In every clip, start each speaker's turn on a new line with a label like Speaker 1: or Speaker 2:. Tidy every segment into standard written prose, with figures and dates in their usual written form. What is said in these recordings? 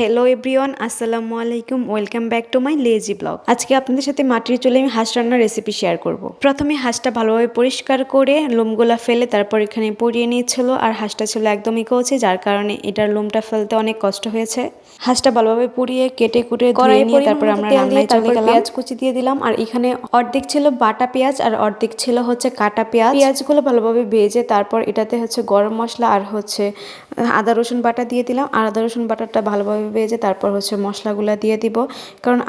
Speaker 1: Hello everyone, আসসালামু আলাইকুম। Welcome back to my lazy blog. আজকে আপনাদের সাথে মাটির চুলে আমি হাঁস রান্নার রেসিপি শেয়ার করব। প্রথমে হাঁসটা ভালোভাবে পরিষ্কার করে লোমগুলা ফেলে তারপর এখানে পরিয়ে নিয়েছিল। আর হাঁসটা ছিল একদমই কচি, যার কারণে এটার লোমটা ফেলতে অনেক কষ্ট হয়েছে। হাঁসটা ভালোভাবে পুড়িয়ে কেটে কুটে ধুয়ে নিয়ে তারপর আমরা রান্নায় চলে গেলাম। পেঁয়াজ কুচি দিয়ে দিলাম, আর এখানে অর্ধেক ছিল বাটা পেঁয়াজ আর অর্ধেক ছিল হচ্ছে কাটা পেঁয়াজ। পেঁয়াজগুলো ভালোভাবে ভেজে তারপর এটাতে হচ্ছে গরম মশলা আর হচ্ছে আদা রসুন বাটা দিয়ে দিলাম। আর আদা রসুন বাটাটা ভালোভাবে ভেজে তারপর হচ্ছে মশলাগুলো দিয়ে দিব, কারণ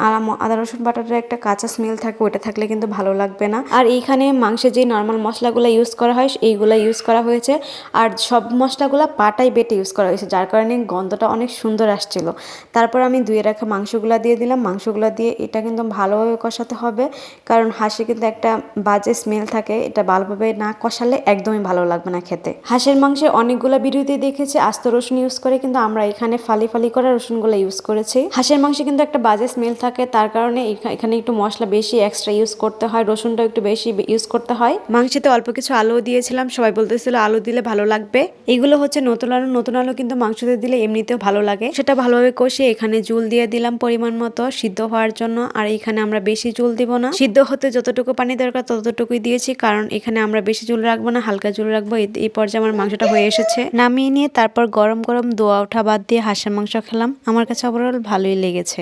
Speaker 1: আদা রসুন বাটাটার একটা কাঁচা স্মেল থাকে, ওটা থাকলে কিন্তু ভালো লাগবে না। আর এইখানে মাংসে যে নর্মাল মশলাগুলো ইউজ করা হয় এইগুলো ইউজ করা হয়েছে, আর সব মশলাগুলো পাটাই বেটে ইউজ করা হয়েছে, যার কারণে গন্ধটা অনেক সুন্দর আসছিল। তারপর আমি ধুয়ে রাখা মাংসগুলো দিয়ে দিলাম। মাংসগুলো দিয়ে এটা কিন্তু ভালোভাবে কষাতে হবে, কারণ হাঁসে কিন্তু একটা বাজে স্মেল থাকে, এটা ভালোভাবে না কষালে একদমই ভালো লাগবে না খেতে। হাঁসের মাংসে অনেকগুলো ভিডিওতে দেখেছি আস্ত রসুন ইউজ করে, কিন্তু আমরা এখানে ফালি ফালি করা রসুনগুলো ইউজ করেছি। হাঁসের মাংসে কিন্তু একটা বাজে স্মেল থাকে, তার কারণে এখানে একটু মশলা বেশি এক্সট্রা ইউজ করতে হয়, রসুনটা একটু বেশি ইউজ করতে হয়। মাংসেতে অল্প কিছু আলু দিয়েছিলাম, সবাই বলতেছিল আলু দিলে ভালো লাগবে। এগুলো হচ্ছে নতুন আলু কিন্তু মাংসতে দিলে এমনিতেও ভালো লাগে। সেটা ভালোভাবে কষিয়ে এখানে জল দিয়ে দিলাম পরিমাণ মতো সিদ্ধ হওয়ার জন্য। আর এখানে আমরা বেশি জল দিব না, সিদ্ধ হতে যতটুকু পানি দরকার ততটুকুই দিয়েছি, কারণ এখানে আমরা বেশি জল রাখবো না, হালকা জল রাখবো। এই পর্যায়ে আমার মাংসটা হয়ে এসেছে, নামিয়ে নিয়ে তারপর গরম গরম দোয়া ওঠা বাদ দিয়ে হাঁসের মাংস খেলাম। আমার কাছে ওভারঅল ভালোই লেগেছে।